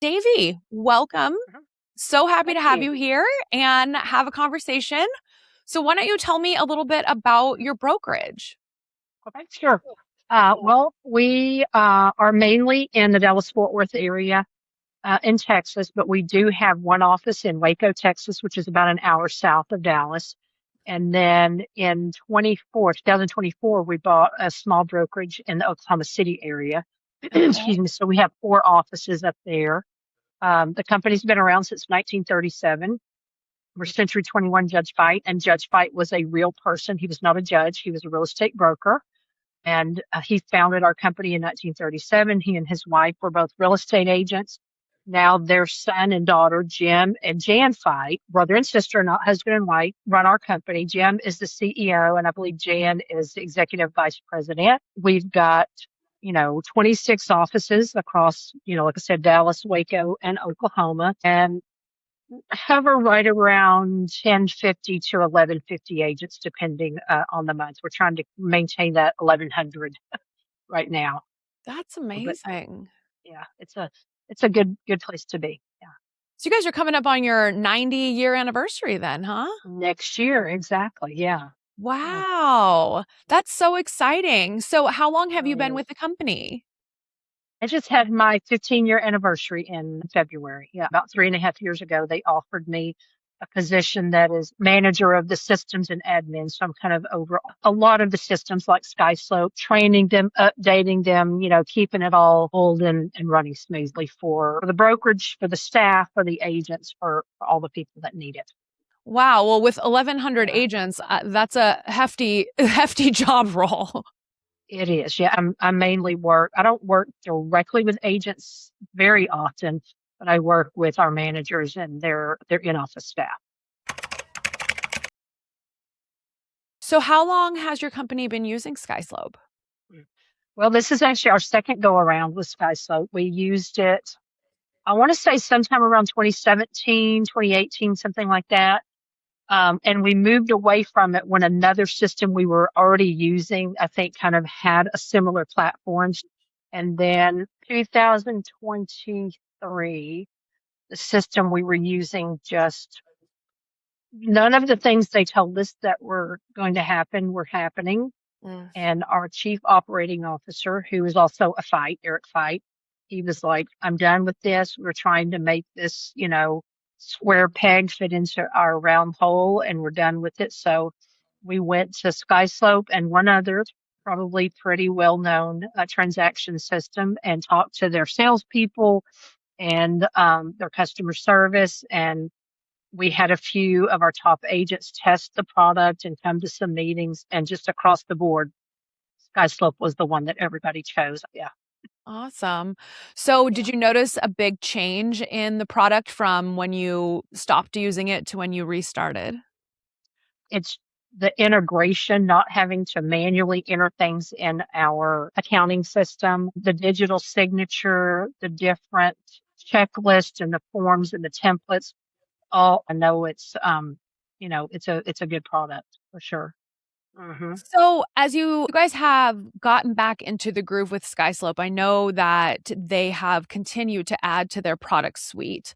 Davy, welcome. Mhm. So happy to Thank have you. you here and have a conversation. So, why don't you tell me a little bit about your brokerage? Okay, sure. Well, we are mainly in the Dallas-Fort Worth area in Texas, but we do have one office in Waco, Texas, which is about an hour south of Dallas. And then in 2024, we bought a small brokerage in the Oklahoma City area. Okay. Excuse me. So we have four offices up there. The company's been around since 1937. We're Century21 Judge Fite, and Judge Fite was a real person. He was not a judge. He was a real estate broker. And he founded our company in 1937. He and his wife were both real estate agents. Now their son and daughter, Jim and Jan Fite, brother and sister, not husband and wife, run our company. Jim is the CEO, and I believe Jan is the executive vice president. We've got 26 offices across, like I said, Dallas, Waco, and Oklahoma, and hover right around 1050 to 1150 agents, depending on the month. We're trying to maintain that 1100 right now. That's But amazing. yeah, it's a good place to be. Yeah. So, you guys are coming up on your 90-year anniversary then, huh? Next year, exactly. Yeah. Yeah. Wow. That's so exciting. So, how long have you Really been is. with the company? I just had my 15-year anniversary in February. Yeah, about 3.5 years ago, they offered me a position that is manager of the systems and admin. So I'm kind of over a lot of the systems like SkySlope, training them, updating them, keeping it all old and running smoothly for the brokerage, for the staff, for the agents, for all the people that need it. Wow. Well, with 1,100 Yeah. agents, that's a hefty, hefty job role. It is. Yeah. I mainly I don't work directly with agents very often, but I work with our managers and their in-office staff. So, how long has your company been using SkySlope? Mm. Well, this is actually our second go around with SkySlope. We used it, I want to say sometime around 2017, 2018, something like that. And we moved away from it when another system we were already using, I think, kind of had a similar platform. And then 2023, the system we were using just none of the things they told us that were going to happen were happening. Mm. And our chief operating officer, who is also a Fite, Eric Fite, he was like, I'm done with this. We're trying to make this, square peg fit into our round hole, and we're done with it. So we went to SkySlope and one other, probably pretty well known transaction system, and talked to their salespeople and their customer service. And we had a few of our top agents test the product and come to some meetings, and just across the board, SkySlope was the one that everybody chose. Yeah. Awesome. So, Yeah. did you notice a big change in the product from when you stopped using it to when you restarted? It's the integration, not having to manually enter things in our accounting system, the digital signature, the different checklists and the forms and the templates. All I know it's a good product for sure. Hmm. So, as you guys have gotten back into the groove with SkySlope, I know that they have continued to add to their product suite.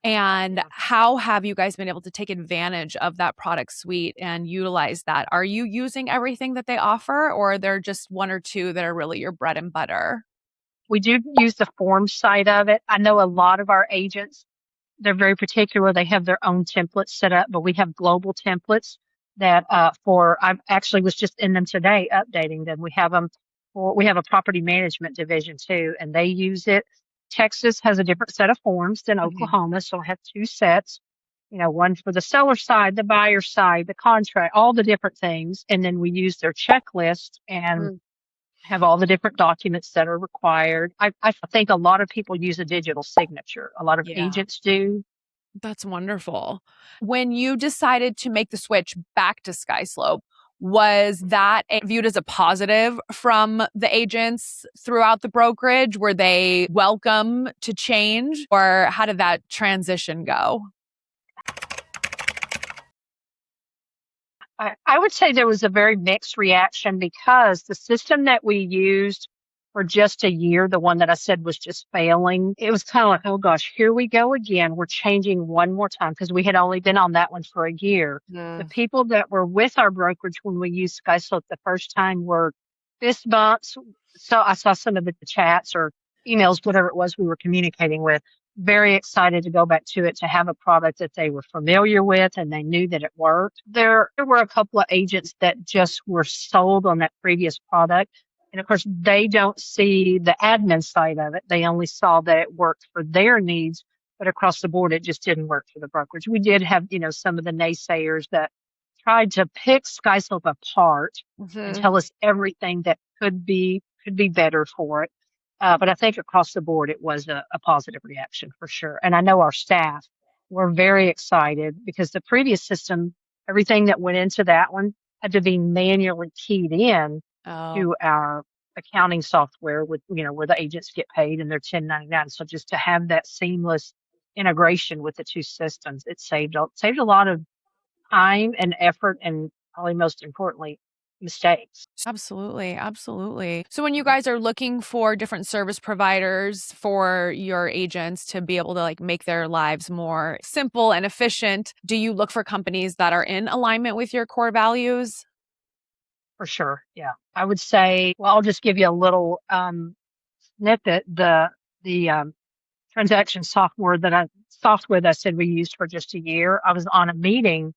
And Yeah. how have you guys been able to take advantage of that product suite and utilize that? Are you using everything that they offer, or are there just one or two that are really your bread and butter? We do use the form side of it. I know a lot of our agents, they're very particular. They have their own templates set up, but we have global templates that I actually was just in them today updating them. We have a property management division too, and they use it. Texas has a different set of forms than Mhm. Oklahoma, so I have two sets. One for the seller side, the buyer side, the contract, all the different things, and then we use their checklist and have all the different documents that are required. I think a lot of people use a digital signature. A lot of Yeah. agents do. That's wonderful. When you decided to make the switch back to SkySlope, was that viewed as a positive from the agents throughout the brokerage? Were they welcome to change, or how did that transition go? I would say there was a very mixed reaction because the system that we used for just a year, the one that I said was just failing. It was kind of like, oh gosh, here we go again. We're changing one more time because we had only been on that one for a year. The people that were with our brokerage when we used SkySlope the first time were fist bumps. So I saw some of the chats or emails, whatever it was we were communicating with, very excited to go back to it, to have a product that they were familiar with and they knew that it worked. There were a couple of agents that just were sold on that previous product. And of course, they don't see the admin side of it. They only saw that it worked for their needs, but across the board, it just didn't work for the brokerage. We did have, some of the naysayers that tried to pick SkySlope apart and tell us everything that could be better for it. But I think across the board, it was a positive reaction for sure. And I know our staff were very excited because the previous system, everything that went into that one had to be manually keyed in to our accounting software with, where the agents get paid and their 1099. So just to have that seamless integration with the two systems, it saved a lot of time and effort and probably most importantly, mistakes. Absolutely. Absolutely. So when you guys are looking for different service providers for your agents to be able to make their lives more simple and efficient, do you look for companies that are in alignment with your core values? For sure. Yeah. I would say, well, I'll just give you a little snippet. The transaction software that I said we used for just a year, I was on a meeting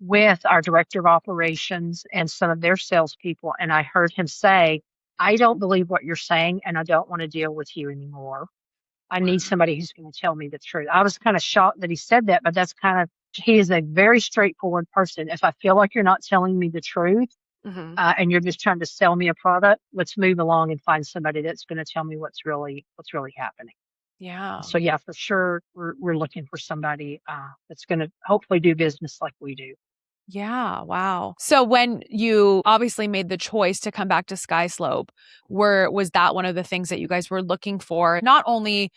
with our director of operations and some of their salespeople, and I heard him say, I don't believe what you're saying, and I don't want to deal with you anymore. I need somebody who's going to tell me the truth. I was kind of shocked that he said that, but he is a very straightforward person. If I feel like you're not telling me the truth, and you're just trying to sell me a product, let's move along and find somebody that's going to tell me what's really happening. Yeah. So yeah, for sure, we're looking for somebody that's going to hopefully do business like we do. Yeah. Wow. So when you obviously made the choice to come back to SkySlope, was that one of the things that you guys were looking for? Not only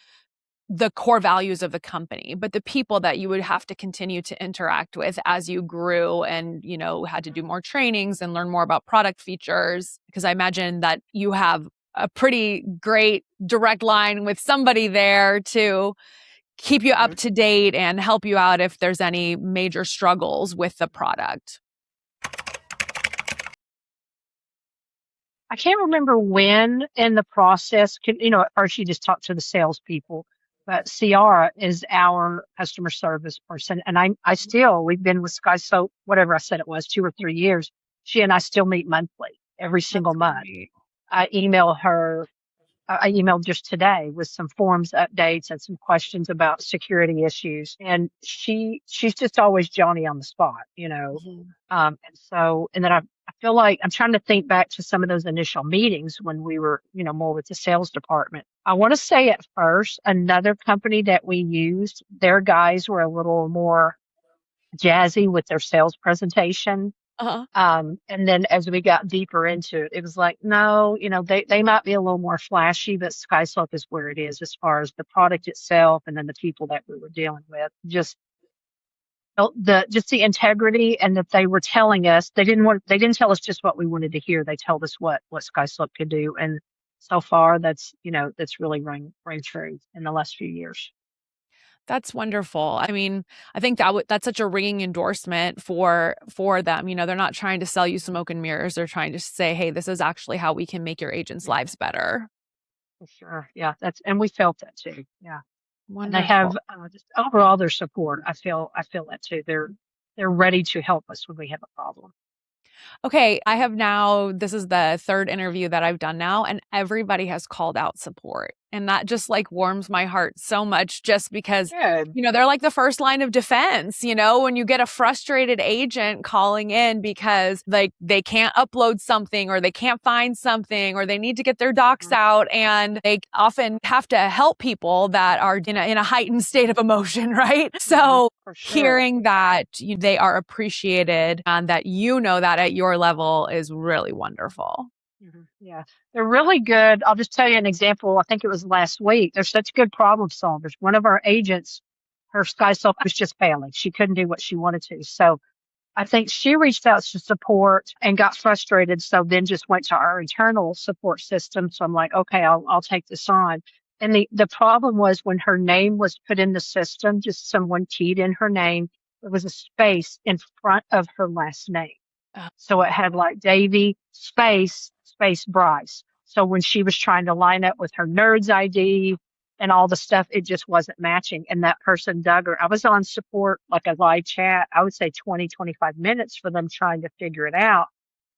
the core values of the company, but the people that you would have to continue to interact with as you grew and, had to do more trainings and learn more about product features. Because I imagine that you have a pretty great direct line with somebody there to keep you up to date and help you out if there's any major struggles with the product. I can't remember when in the process, at first you just talk to the salespeople, but Ciara is our customer service person. And we've been with SkySlope, whatever I said it was, 2 or 3 years. She and I still meet monthly, every single month. Great. I emailed just today with some forms updates and some questions about security issues. And she's just always Johnny on the spot, and then I feel like I'm trying to think back to some of those initial meetings when we were, more with the sales department. I want to say at first, another company that we used, their guys were a little more jazzy with their sales presentation. And then as we got deeper into it, it was like, no, they might be a little more flashy, but SkySlope is where it is as far as the product itself and then the people that we were dealing with. Just the integrity, and that they were telling us they didn't tell us just what we wanted to hear. They told us what SkySlope could do. And so far that's really rang true in the last few years. That's wonderful. I mean, I think that's such a ringing endorsement for them. They're not trying to sell you smoke and mirrors. They're trying to say, hey, this is actually how we can make your agents' lives better. For sure. Yeah. And we felt that too. Yeah. Wonderful. And they have just overall their support. I feel that too. They're ready to help us when we have a problem. Okay, this is the third interview that I've done now, and everybody has called out support. And that just warms my heart so much, just because, Good. they're like the first line of defense, when you get a frustrated agent calling in because they can't upload something or they can't find something or they need to get their docs out, and they often have to help people that are in a heightened state of emotion, right? So hearing that they are appreciated and that that at your level is really wonderful. Yeah, they're really good. I'll just tell you an example. I think it was last week. They're such good problem solvers. One of our agents, her SkySlope was just failing. She couldn't do what she wanted to. So I think she reached out to support and got frustrated. So then just went to our internal support system. So I'm like, okay, I'll take this on. And the problem was when her name was put in the system, just someone keyed in her name, there was a space in front of her last name. So it had like Davi space Bryce. So when she was trying to line up with her NERDS ID and all the stuff, it just wasn't matching. And that person dug her. I was on support, like a live chat, I would say 20, 25 minutes for them trying to figure it out.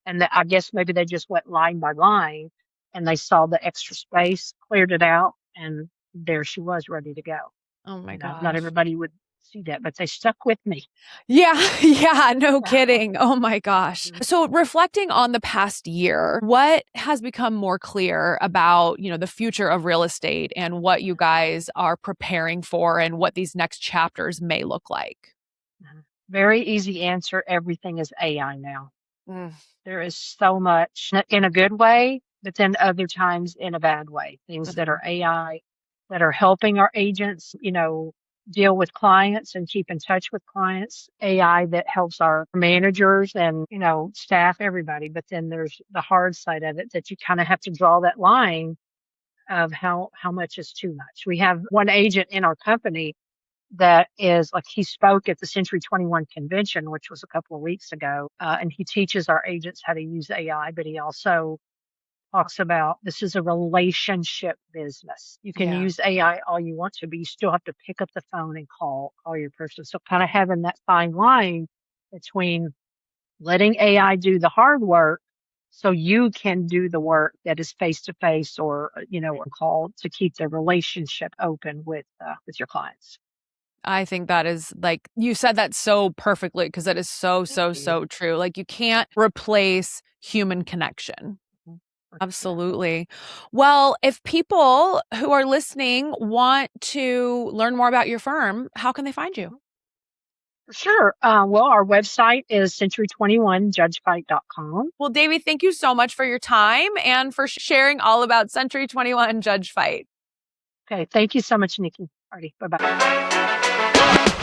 And I guess maybe they just went line by line and they saw the extra space, cleared it out, and there she was ready to go. Oh my gosh. Not everybody would see that, but they stuck with me. Yeah. Yeah. No kidding. Oh my gosh. So reflecting on the past year, what has become more clear about, the future of real estate and what you guys are preparing for and what these next chapters may look like? Very easy answer. Everything is AI now. Mm. There is so much in a good way, but then other times in a bad way. Things that are AI that are helping our agents, deal with clients and keep in touch with clients. AI that helps our managers and, staff, everybody. But then there's the hard side of it that you kind of have to draw that line of how much is too much. We have one agent in our company that is like, he spoke at the Century21 convention, which was a couple of weeks ago, and he teaches our agents how to use AI, but he also talks about this is a relationship business. You can use AI all you want to, but you still have to pick up the phone and call your person. So kind of having that fine line between letting AI do the hard work so you can do the work that is face to face or, or call to keep the relationship open with your clients. I think that is like, you said that so perfectly because that is so true. Like you can't replace human connection. Absolutely. Well, if people who are listening want to learn more about your firm, how can they find you? Sure. Well, our website is century21judgefite.com. Well, Davi, thank you so much for your time and for sharing all about Century21 Judge Fite. Okay. Thank you so much, Nikki. Alrighty. Bye-bye.